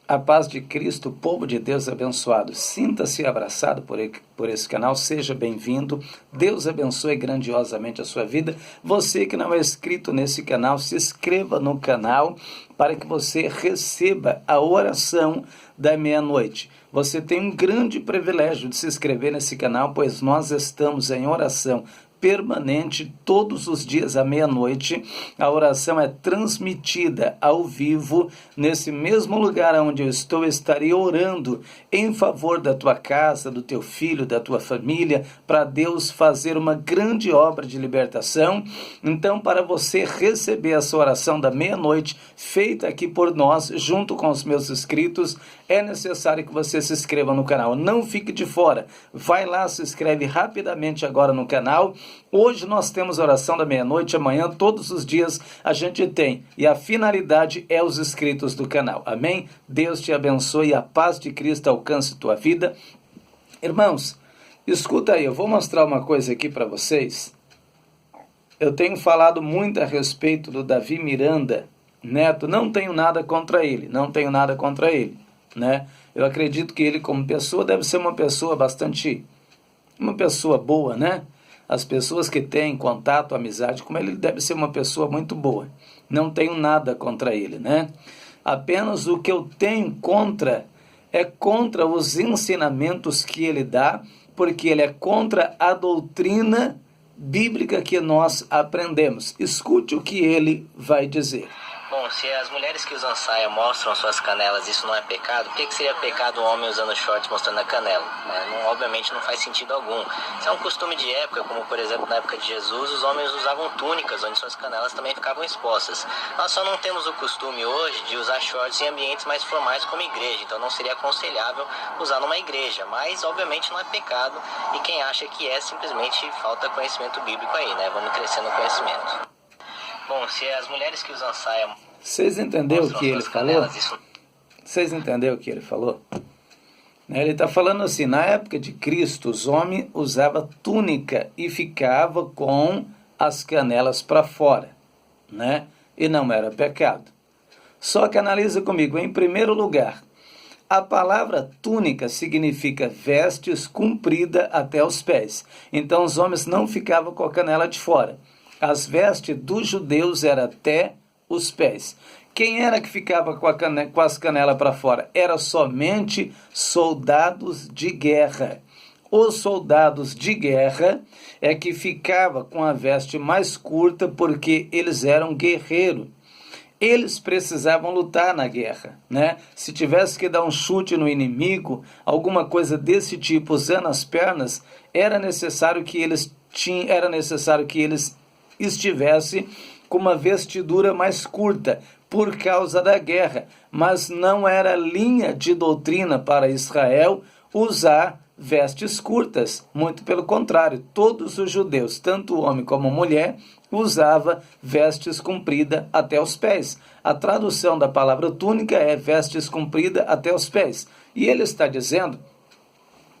A paz de Cristo, povo de Deus abençoado. Sinta-se abraçado por esse canal, seja bem-vindo. Deus abençoe grandiosamente a sua vida. Você que não é inscrito nesse canal, se inscreva no canal para que você receba a oração da meia-noite. Você tem um grande privilégio de se inscrever nesse canal, pois nós estamos em oração permanente todos os dias à meia-noite. A oração é transmitida ao vivo nesse mesmo lugar onde eu estou. Eu estarei orando em favor da tua casa, do teu filho, da tua família, para Deus fazer uma grande obra de libertação. Então, para você receber essa oração da meia-noite feita aqui por nós, junto com os meus inscritos, é necessário que você se inscreva no canal. Não fique de fora. Vai lá, se inscreve rapidamente agora no canal. Hoje nós temos oração da meia-noite, amanhã, todos os dias a gente tem. E a finalidade é os inscritos do canal. Amém? Deus te abençoe e a paz de Cristo alcance tua vida. Irmãos, escuta aí, eu vou mostrar uma coisa aqui para vocês. Eu tenho falado muito a respeito do Davi Miranda Neto. Não tenho nada contra ele, né? Eu acredito que ele, como pessoa, deve ser uma pessoa uma pessoa boa, né? As pessoas que têm contato, amizade com ele, deve ser uma pessoa muito boa. Não tenho nada contra ele, né? Apenas o que eu tenho contra os ensinamentos que ele dá, porque ele é contra a doutrina bíblica que nós aprendemos. Escute o que ele vai dizer. Bom, se as mulheres que usam saia mostram suas canelas, isso não é pecado, por que seria pecado um homem usando shorts mostrando a canela? Obviamente não faz sentido algum. Isso é um costume de época, como por exemplo na época de Jesus, os homens usavam túnicas, onde suas canelas também ficavam expostas. Nós só não temos o costume hoje de usar shorts em ambientes mais formais como igreja, então não seria aconselhável usar numa igreja, mas obviamente não é pecado, e quem acha que é, simplesmente falta conhecimento bíblico aí, né? Vamos crescer no conhecimento. Bom, se as mulheres que usam saia... Vocês entenderam o que ele falou? Vocês entenderam o que ele falou? Ele está falando assim, na época de Cristo, os homens usavam túnica e ficava com as canelas para fora, né? E não era pecado. Só que analisa comigo, em primeiro lugar, a palavra túnica significa vestes comprida até os pés. Então os homens não ficavam com a canela de fora. As vestes dos judeus eram até os pés. Quem era que ficava com as canelas para fora? Era somente soldados de guerra. Os soldados de guerra é que ficavam com a veste mais curta porque eles eram guerreiros. Eles precisavam lutar na guerra, né? Se tivesse que dar um chute no inimigo, alguma coisa desse tipo usando as pernas, era necessário que eles estivesse com uma vestidura mais curta por causa da guerra, mas não era linha de doutrina para Israel usar vestes curtas, muito pelo contrário, todos os judeus, tanto homem como mulher, usava vestes compridas até os pés. A tradução da palavra túnica é vestes compridas até os pés, e ele está dizendo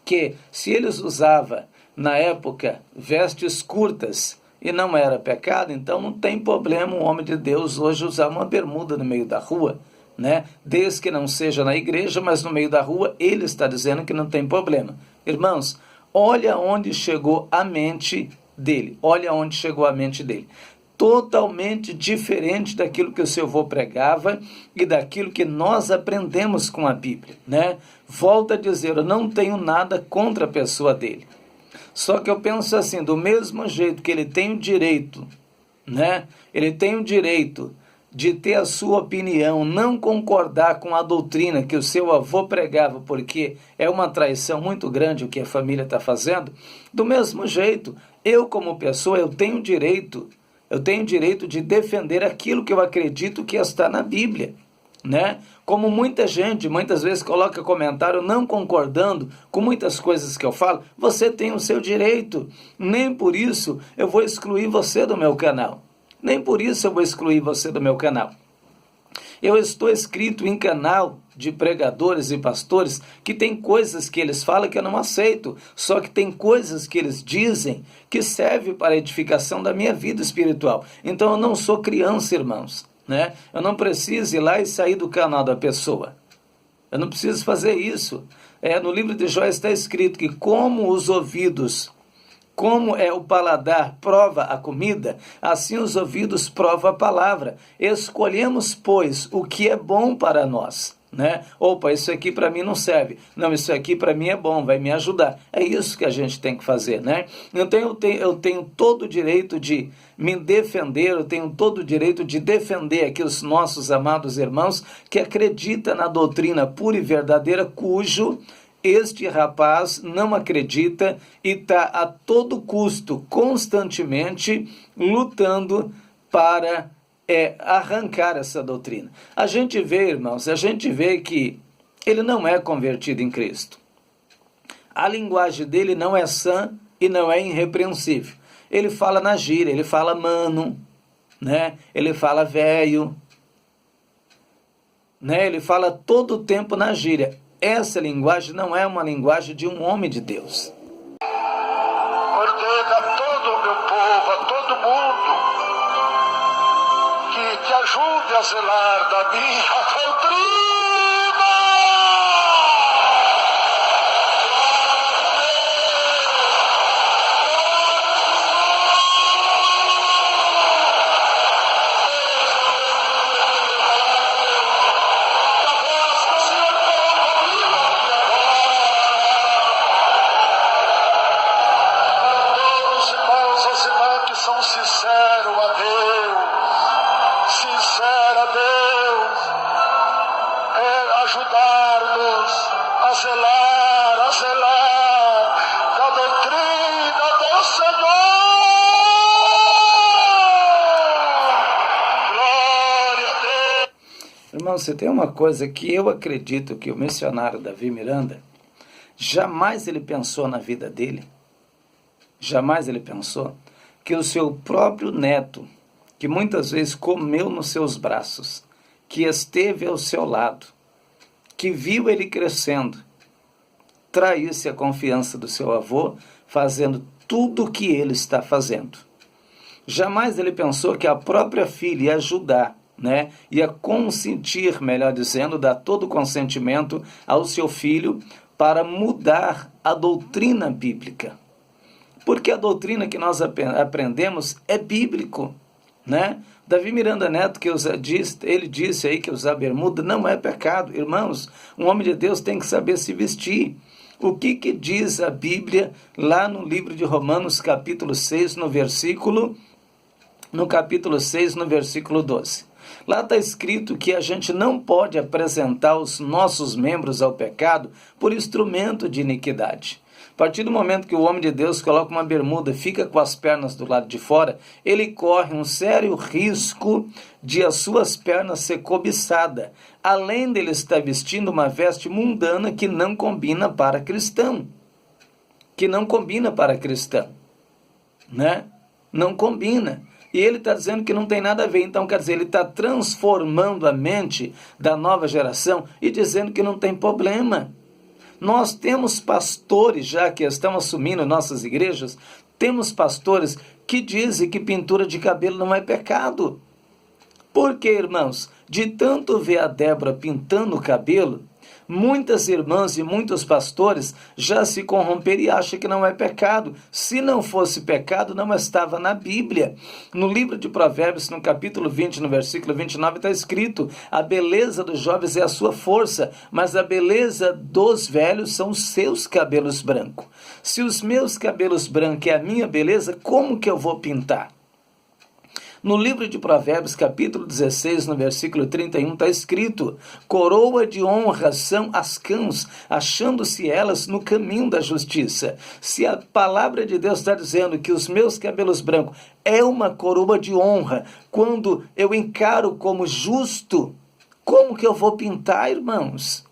que se eles usavam na época vestes curtas e não era pecado, então não tem problema um homem de Deus hoje usar uma bermuda no meio da rua, né? Desde que não seja na igreja, mas no meio da rua, ele está dizendo que não tem problema. Irmãos, olha onde chegou a mente dele, totalmente diferente daquilo que o seu avô pregava e daquilo que nós aprendemos com a Bíblia, né? Volto a dizer, eu não tenho nada contra a pessoa dele. Só que eu penso assim, do mesmo jeito que ele tem o direito, né? Ele tem o direito de ter a sua opinião, não concordar com a doutrina que o seu avô pregava, porque é uma traição muito grande o que a família está fazendo. Do mesmo jeito, eu como pessoa, eu tenho direito de defender aquilo que eu acredito que está na Bíblia, né? Como muita gente, muitas vezes coloca comentário não concordando com muitas coisas que eu falo, você tem o seu direito, nem por isso eu vou excluir você do meu canal, Eu estou inscrito em canal de pregadores e pastores que tem coisas que eles falam que eu não aceito, só que tem coisas que eles dizem que servem para a edificação da minha vida espiritual. Então eu não sou criança, irmãos, né? Eu não preciso ir lá e sair do canal da pessoa. Eu não preciso fazer isso. No livro de Jó está escrito que como os ouvidos, como o paladar prova a comida, assim os ouvidos provam a palavra. Escolhemos, pois, o que é bom para nós. Opa, isso aqui para mim não serve. Não, isso aqui para mim é bom, vai me ajudar. É isso que a gente tem que fazer, Então eu tenho todo o direito de me defender, eu tenho todo o direito de defender aqui os nossos amados irmãos que acreditam na doutrina pura e verdadeira, cujo este rapaz não acredita e está a todo custo, constantemente, lutando para arrancar essa doutrina. A gente vê, irmãos, que ele não é convertido em Cristo. A linguagem dele não é sã e não é irrepreensível. Ele fala na gíria, ele fala mano, ele fala velho, ele fala todo o tempo na gíria. Essa linguagem não é uma linguagem de um homem de Deus. Ordena a todo o meu povo, a todo mundo, que te ajude a zelar da minha doutrina. São sincero a Deus, ajudar-nos a zelar da doutrina do Senhor. Glória a Deus. Irmão, você tem uma coisa que eu acredito que o missionário Davi Miranda, jamais ele pensou na vida dele, jamais ele pensou que o seu próprio neto, que muitas vezes comeu nos seus braços, que esteve ao seu lado, que viu ele crescendo, traísse a confiança do seu avô, fazendo tudo o que ele está fazendo. Jamais ele pensou que a própria filha ia ajudar, ia consentir, melhor dizendo, dar todo o consentimento ao seu filho para mudar a doutrina bíblica. Porque a doutrina que nós aprendemos é bíblico, Davi Miranda Neto, ele disse aí que usar bermuda não é pecado. Irmãos, um homem de Deus tem que saber se vestir. O que diz a Bíblia lá no livro de Romanos, capítulo 6, no capítulo 12? Lá está escrito que a gente não pode apresentar os nossos membros ao pecado por instrumento de iniquidade. A partir do momento que o homem de Deus coloca uma bermuda, fica com as pernas do lado de fora, ele corre um sério risco de as suas pernas ser cobiçada, além dele estar vestindo uma veste mundana que não combina para cristão. Não combina. E ele está dizendo que não tem nada a ver. Então, quer dizer, ele está transformando a mente da nova geração e dizendo que não tem problema. Nós temos pastores já que estão assumindo nossas igrejas, temos pastores que dizem que pintura de cabelo não é pecado. Por quê, irmãos? De tanto ver a Débora pintando o cabelo, muitas irmãs e muitos pastores já se corromperam e acham que não é pecado. Se não fosse pecado, não estava na Bíblia. No livro de Provérbios, no capítulo 20, no versículo 29, está escrito: a beleza dos jovens é a sua força, mas a beleza dos velhos são os seus cabelos brancos. Se os meus cabelos brancos é a minha beleza, como que eu vou pintar? No livro de Provérbios, capítulo 16, no versículo 31, está escrito: coroa de honra são as cãs, achando-se elas no caminho da justiça. Se a palavra de Deus está dizendo que os meus cabelos brancos é uma coroa de honra, quando eu encaro como justo, como que eu vou pintar, irmãos?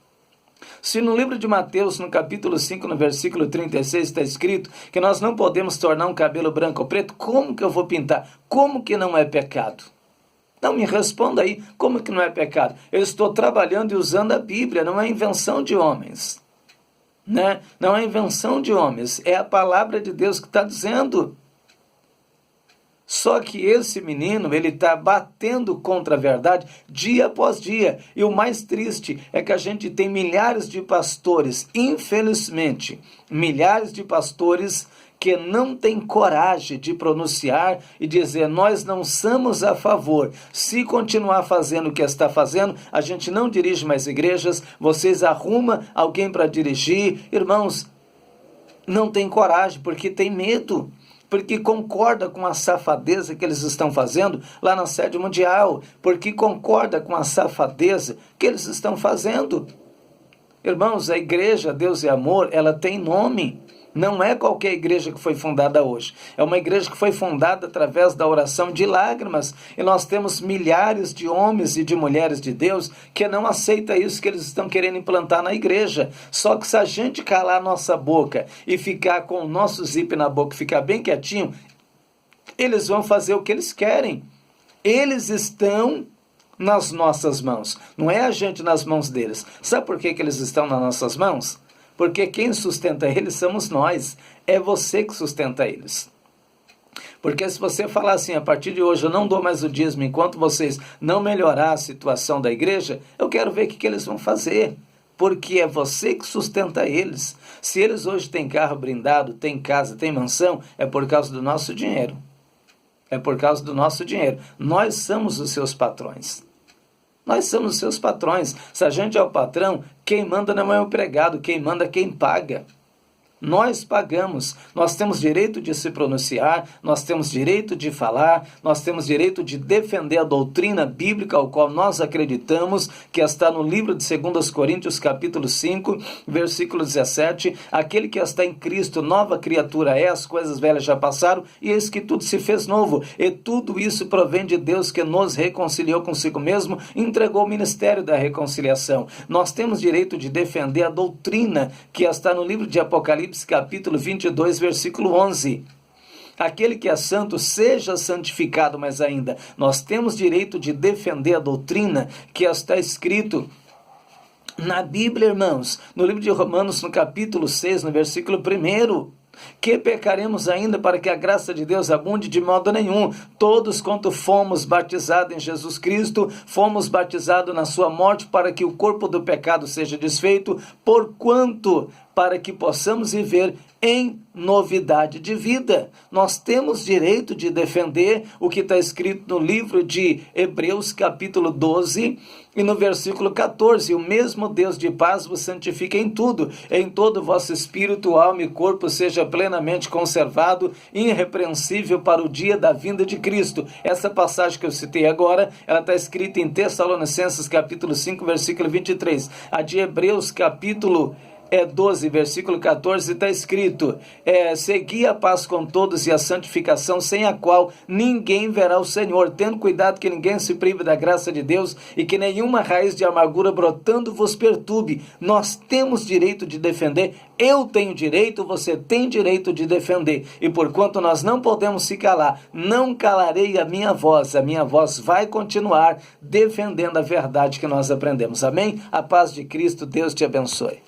Se no livro de Mateus, no capítulo 5, no versículo 36, está escrito que nós não podemos tornar um cabelo branco ou preto, como que eu vou pintar? Como que não é pecado? Não, me responda aí, como que não é pecado? Eu estou trabalhando e usando a Bíblia, não é invenção de homens. Não é invenção de homens, é a palavra de Deus que está dizendo. Só que esse menino, ele está batendo contra a verdade dia após dia. E o mais triste é que a gente tem milhares de pastores, infelizmente, milhares de pastores que não têm coragem de pronunciar e dizer: nós não somos a favor. Se continuar fazendo o que está fazendo, a gente não dirige mais igrejas, vocês arrumam alguém para dirigir. Irmãos, não tem coragem porque tem medo, porque concorda com a safadeza que eles estão fazendo lá na sede mundial, porque concorda com a safadeza que eles estão fazendo. Irmãos, a igreja Deus e Amor, ela tem nome. Não é qualquer igreja que foi fundada hoje. É uma igreja que foi fundada através da oração de lágrimas. E nós temos milhares de homens e de mulheres de Deus que não aceitam isso que eles estão querendo implantar na igreja. Só que se a gente calar a nossa boca e ficar com o nosso zíper na boca e ficar bem quietinho, eles vão fazer o que eles querem. Eles estão nas nossas mãos. Não é a gente nas mãos deles. Sabe por que eles estão nas nossas mãos? Porque quem sustenta eles somos nós. É você que sustenta eles. Porque se você falar assim: a partir de hoje eu não dou mais o dízimo enquanto vocês não melhorar a situação da igreja, eu quero ver o que eles vão fazer. Porque é você que sustenta eles. Se eles hoje têm carro blindado, têm casa, têm mansão, é por causa do nosso dinheiro. É por causa do nosso dinheiro. Nós somos os seus patrões. Nós somos os seus patrões. Se a gente é o patrão, quem manda não é o empregado, quem manda é quem paga. Nós pagamos, nós temos direito de se pronunciar, nós temos direito de falar, nós temos direito de defender a doutrina bíblica ao qual nós acreditamos, que está no livro de 2 Coríntios capítulo 5, versículo 17, aquele que está em Cristo, nova criatura é, as coisas velhas já passaram, e eis que tudo se fez novo, e tudo isso provém de Deus que nos reconciliou consigo mesmo, entregou o ministério da reconciliação. Nós temos direito de defender a doutrina que está no livro de Apocalipse, capítulo 22, versículo 11. Aquele que é santo, seja santificado, mas ainda, nós temos direito de defender a doutrina que está escrito na Bíblia, irmãos, no livro de Romanos, no capítulo 6, no versículo 1. Que pecaremos ainda para que a graça de Deus abunde? De modo nenhum. Todos quanto fomos batizados em Jesus Cristo, fomos batizados na sua morte para que o corpo do pecado seja desfeito, porquanto para que possamos viver em novidade de vida. Nós temos direito de defender o que está escrito no livro de Hebreus, capítulo 12, e no versículo 14, o mesmo Deus de paz vos santifica em tudo, em todo o vosso espírito, alma e corpo seja plenamente conservado, irrepreensível para o dia da vinda de Cristo. Essa passagem que eu citei agora, ela está escrita em Tessalonicenses, capítulo 5, versículo 23. A de Hebreus, capítulo 12, versículo 14, está escrito: segui a paz com todos e a santificação, sem a qual ninguém verá o Senhor, tendo cuidado que ninguém se prive da graça de Deus e que nenhuma raiz de amargura brotando vos perturbe. Nós temos direito de defender, eu tenho direito, você tem direito de defender, e porquanto nós não podemos se calar, não calarei a minha voz vai continuar defendendo a verdade que nós aprendemos. Amém? A paz de Cristo, Deus te abençoe.